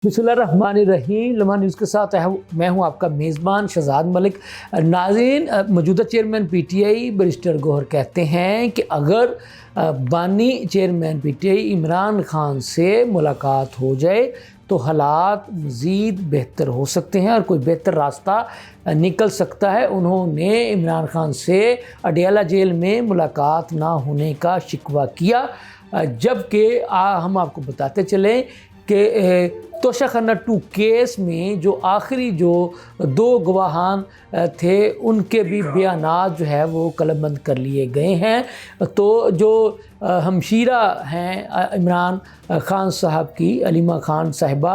बिस्मिल्लाहिर्रहमानिर्रहीम। लम्हा न्यूज़ के साथ मैं हूं आपका मेज़बान शहजाद मलिक। नाज़रीन, मौजूदा चेयरमैन पीटीआई बैरिस्टर गौहर कहते हैं कि अगर बानी चेयरमैन पीटीआई इमरान खान से मुलाकात हो जाए तो हालात मज़ीद बेहतर हो सकते हैं और कोई बेहतर रास्ता निकल सकता है। उन्होंने इमरान खान से अडियाला जेल में मुलाकात ना होने का शिकवा किया, जबकि हम आपको बताते चलें कि तोशाखाना 2 केस में जो आखिरी जो 2 गवाहान थे उनके भी बयानात जो है वो कलमबंद कर लिए गए हैं। तो जो हमशीरा हैं इमरान खान साहब की, अलीमा खान साहिबा,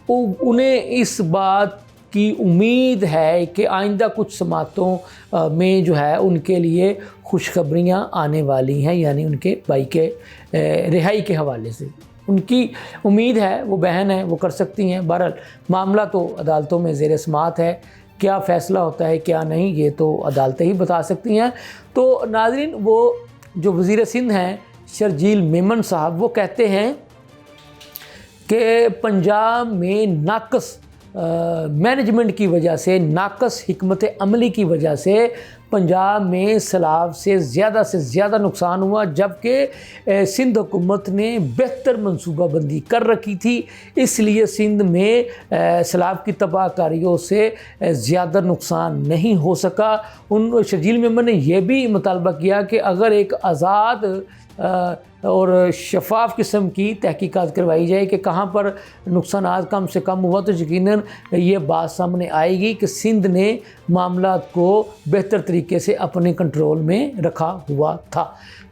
उन्हें इस बात की उम्मीद है कि आइंदा कुछ समातों में जो है उनके लिए खुशखबरियाँ आने वाली हैं, यानी उनके भाई के रिहाई के हवाले से उनकी उम्मीद है। वो बहन है, वो कर सकती हैं। बहरहाल मामला तो अदालतों में ज़ेर समाअत है, क्या फ़ैसला होता है क्या नहीं ये तो अदालतें ही बता सकती हैं। तो नाज़रीन, वो जो वज़ीर सिंध हैं शर्जील मेमन साहब, वो कहते हैं कि पंजाब में नाकस मैनेजमेंट की वजह से, नाकस हिकमत अमली की वजह से पंजाब में सैलाब से ज़्यादा नुकसान हुआ, जबकि सिंध हुकूमत ने बेहतर मनसूबाबंदी कर रखी थी। इसलिए सिंध में सैलाब की तबाहकारियों से ज़्यादा नुकसान नहीं हो सका। उन शर्जील मेमन ने यह भी मुतालबा किया कि अगर एक आज़ाद और शफाफ किस्म की तहकीकात करवाई जाए कि कहाँ पर नुकसान कम से कम हुआ, तो यकीनन ये बात सामने आएगी कि सिंध ने मामला को बेहतर तरीके से अपने कंट्रोल में रखा हुआ था।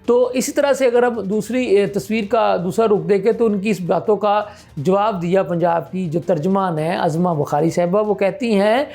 तो इसी तरह से अगर हम दूसरी तस्वीर का दूसरा रुख देखें तो उनकी इस बातों का जवाब दिया पंजाब की जो तर्जमान है अज़मा बुखारी साहिबा। वो कहती हैं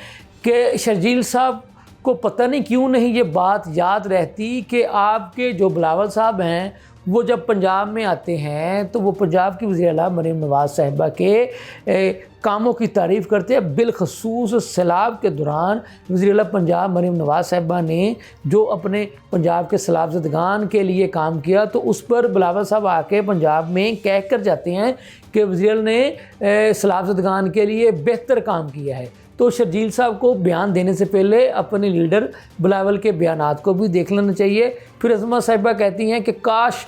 कि शर्जील साहब को पता नहीं क्यों नहीं ये बात याद रहती कि आपके जो बिलावल साहब हैं वो जब पंजाब में आते हैं तो वो पंजाब की वज़ीर आला मरीम नवाज़ साहिबा के कामों की तारीफ़ करते हैं। बिलखसूस सैलाब के दौरान वज़ीर आला पंजाब मरीम नवाज़ साहिबा ने जो अपने पंजाब के सैलाब ज़दगान के लिए काम किया, तो उस पर बिलावल साहब आके पंजाब में कह कर जाते हैं कि वज़ीर ने सैलाब ज़दगान के लिए बेहतर काम किया है। तो शर्जील साहब को बयान देने से पहले अपने लीडर बिलावल के बयानात को भी देख लेना चाहिए। फिर अज़मा साहिबा कहती हैं कि काश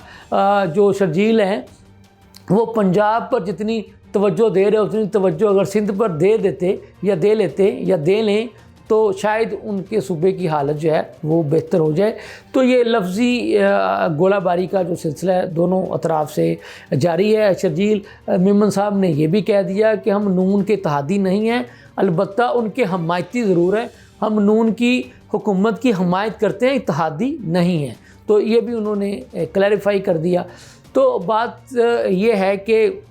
जो शर्जील हैं वो पंजाब पर जितनी तवज्जो दे रहे उतनी तवज्जो अगर सिंध पर दे देते या दे लेते या दे लें तो शायद उनके सूबे की हालत जो है वो बेहतर हो जाए। तो ये लफ्ज़ी गोलाबारी का जो सिलसिला है दोनों अतराफ़ से जारी है। शर्जील मेमन साहब ने यह भी कह दिया कि हम नून के इत्तेहादी नहीं हैं, अलबत्ता उनके हमायती ज़रूर हैं। हम नून की हुकूमत की हमायत करते हैं, इत्तेहादी नहीं हैं। तो ये भी उन्होंने क्लैरिफाई कर दिया। तो बात ये है कि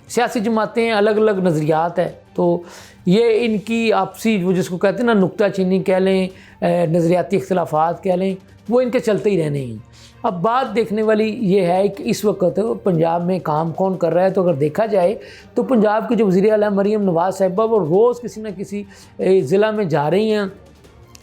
सियासी जमातें अलग अलग नज़रियात है, तो ये इनकी आपसी वो जिसको कहते हैं ना नुक्ता चीनी कह लें, नज़रियाती इख्तिलाफ़ात कह लें, वो इनके चलते ही रहने हैं। अब बात देखने वाली ये है कि इस वक्त पंजाब में काम कौन कर रहा है। तो अगर देखा जाए तो पंजाब की जो वज़ीर आला मरीम नवाज़ साहिबा वो रोज़ किसी न किसी ज़िला में जा रही हैं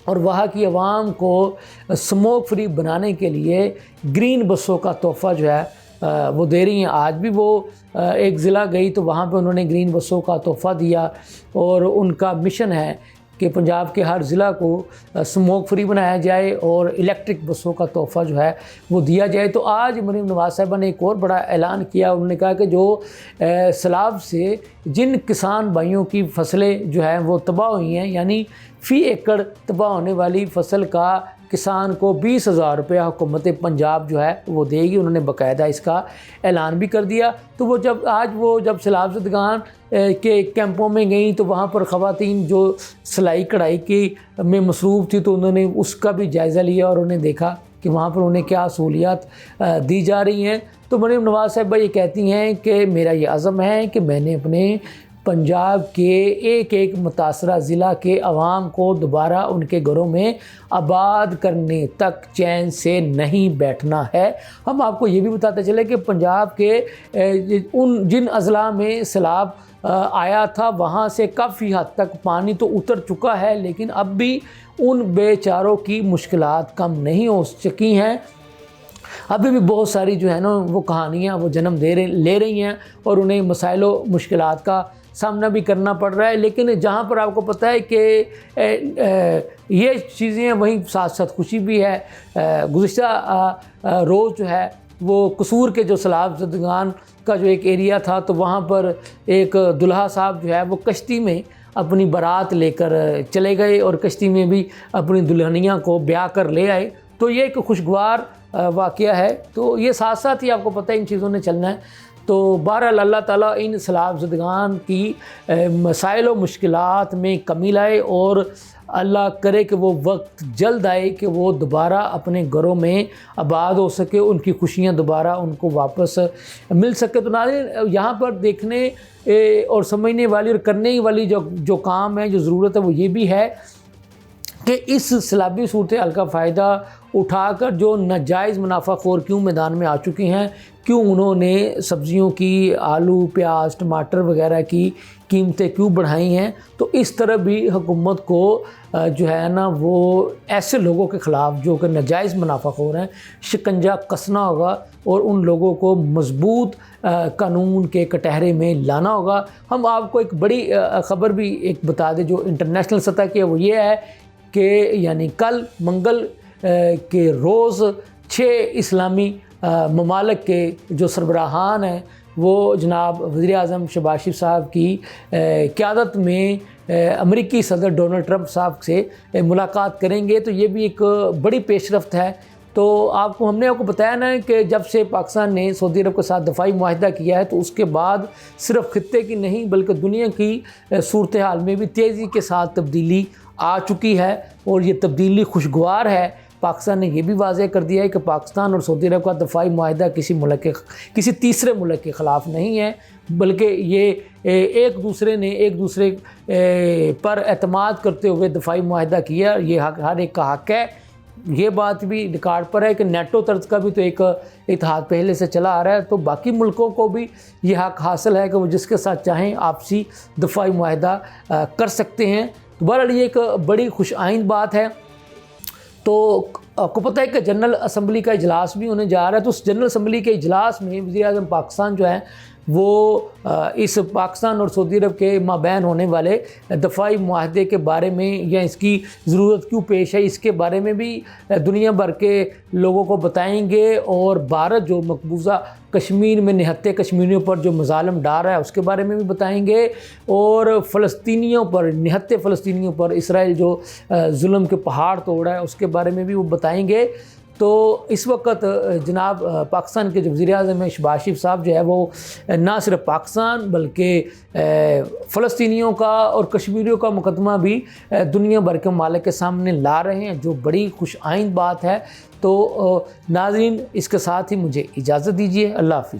और वहाँ की आवाम को स्मोक फ्री बनाने के लिए ग्रीन बसों का तोहफ़ा जो है वो दे रही हैं। आज भी वो एक ज़िला गई तो वहाँ पे उन्होंने ग्रीन बसों का तोहफ़ा दिया और उनका मिशन है कि पंजाब के हर ज़िला को स्मोक फ्री बनाया जाए और इलेक्ट्रिक बसों का तोहफ़ा जो है वो दिया जाए। तो आज मरीम नवाज़ साहिबा ने एक और बड़ा ऐलान किया। उन्होंने कहा कि जो सैलाब से जिन किसान भाइयों की फसलें जो हैं वो तबाह हुई हैं, यानी फ़ी एकड़ तबाह होने वाली फसल का किसान को 20,000 रुपया हुकूमत पंजाब जो है वो देगी। उन्होंने बाकायदा इसका ऐलान भी कर दिया। तो वो जब सैलाब ज़दगान के कैंपों में गई तो वहाँ पर ख़वातीन जो सिलाई कढ़ाई की में मसरूफ़ थी तो उन्होंने उसका भी जायज़ा लिया और उन्हें देखा कि वहाँ पर उन्हें क्या सहूलियात दी जा रही हैं। तो मरीम नवाज़ साहिबा ये कहती हैं कि मेरा ये अज़म है कि मैंने अपने पंजाब के एक एक मुतासरा ज़िला के अवाम को दोबारा उनके घरों में आबाद करने तक चैन से नहीं बैठना है। हम आपको ये भी बताते चले कि पंजाब के जिन अज़ला में सैलाब आया था वहाँ से काफ़ी हद तक पानी तो उतर चुका है, लेकिन अब भी उन बेचारों की मुश्किलात कम नहीं हो सकी हैं। अभी भी बहुत सारी जो है ना वो कहानियाँ वो जन्म ले रही हैं और उन्हें मसाइलों मुश्किलात का سامنا بھی کرنا پڑ رہا ہے، لیکن جہاں پر آپ کو پتہ ہے کہ یہ چیزیں ہیں وہیں ساتھ ساتھ خوشی بھی ہے۔ گزشتہ روز جو ہے وہ قصور کے جو سیلاب زدگان کا جو ایک ایریا تھا، تو وہاں پر ایک دلہا صاحب جو ہے وہ کشتی میں اپنی بارات لے کر چلے گئے اور کشتی میں بھی اپنی دلہنیاں کو بیاہ کر لے آئے، تو یہ ایک خوشگوار واقعہ ہے۔ تو یہ ساتھ ساتھ ہی آپ کو پتہ ہے ان چیزوں نے چلنا ہے۔ تو بہرحال اللہ تعالیٰ ان سیلاب زدگان کی مسائل و مشکلات میں کمی لائے، اور اللہ کرے کہ وہ وقت جلد آئے کہ وہ دوبارہ اپنے گھروں میں آباد ہو سکے، ان کی خوشیاں دوبارہ ان کو واپس مل سکے۔ تو ناظرین، یہاں پر دیکھنے اور سمجھنے والی اور کرنے والی جو کام ہے، جو ضرورت ہے، وہ یہ بھی ہے کہ اس سیلابی صورتحال کا فائدہ اٹھا کر جو ناجائز منافع خور کیوں میدان میں آ چکے ہیں، کیوں انہوں نے سبزیوں کی، آلو، پیاز، ٹماٹر وغیرہ کی قیمتیں کیوں بڑھائی ہیں، تو اس طرح بھی حکومت کو جو ہے نا وہ ایسے لوگوں کے خلاف جو کہ ناجائز منافع خور ہیں شکنجہ کسنا ہوگا، اور ان لوگوں کو مضبوط قانون کے کٹہرے میں لانا ہوگا۔ ہم آپ کو ایک بڑی خبر بھی ایک بتا دیں جو انٹرنیشنل سطح کی ہے، وہ یہ ہے کہ یعنی کل منگل کے روز 6 اسلامی ممالک کے جو سربراہان ہیں وہ جناب وزیر اعظم شہباز شریف صاحب کی قیادت میں امریکی صدر ڈونلڈ ٹرمپ صاحب سے ملاقات کریں گے۔ تو یہ بھی ایک بڑی پیش رفت ہے۔ تو ہم نے آپ کو بتایا نا کہ جب سے پاکستان نے سعودی عرب کے ساتھ دفاعی معاہدہ کیا ہے، تو اس کے بعد صرف خطے کی نہیں بلکہ دنیا کی صورتحال میں بھی تیزی کے ساتھ تبدیلی آ چکی ہے، اور یہ تبدیلی خوشگوار ہے۔ پاکستان نے یہ بھی واضح کر دیا ہے کہ پاکستان اور سعودی عرب کا دفاعی معاہدہ کسی تیسرے ملک کے خلاف نہیں ہے، بلکہ یہ ایک دوسرے پر اعتماد کرتے ہوئے دفاعی معاہدہ کیا۔ یہ ہر ایک کا حق ہے۔ یہ بات بھی ریکارڈ پر ہے کہ نیٹو طرز کا بھی تو ایک اتحاد پہلے سے چلا آ رہا ہے، تو باقی ملکوں کو بھی یہ حق حاصل ہے کہ وہ جس کے ساتھ چاہیں آپسی دفاعی معاہدہ کر سکتے ہیں۔ تو بہرحال یہ ایک بڑی خوش آئند بات ہے۔ تو آپ کو پتہ ہے کہ جنرل اسمبلی کا اجلاس بھی ہونے جا رہا ہے، تو اس جنرل اسمبلی کے اجلاس میں وزیر اعظم پاکستان جو ہے وہ اس پاکستان اور سعودی عرب کے مابین ہونے والے دفاعی معاہدے کے بارے میں یا اس کی ضرورت کیوں پیش ہے، اس کے بارے میں بھی دنیا بھر کے لوگوں کو بتائیں گے، اور بھارت جو مقبوضہ کشمیر میں نہتے کشمیریوں پر جو مظالم ڈال رہا ہے اس کے بارے میں بھی بتائیں گے، اور نہتے فلسطینیوں پر اسرائیل جو ظلم کے پہاڑ توڑ رہا ہے اس کے بارے میں بھی وہ بتائیں گے۔ تو اس وقت جناب پاکستان کے جو وزیر اعظم ہیں شہباز شریف صاحب جو ہے وہ نہ صرف پاکستان بلکہ فلسطینیوں کا اور کشمیریوں کا مقدمہ بھی دنیا بھر کے ممالک کے سامنے لا رہے ہیں، جو بڑی خوش آئند بات ہے۔ تو ناظرین، اس کے ساتھ ہی مجھے اجازت دیجیے۔ اللہ حافظ۔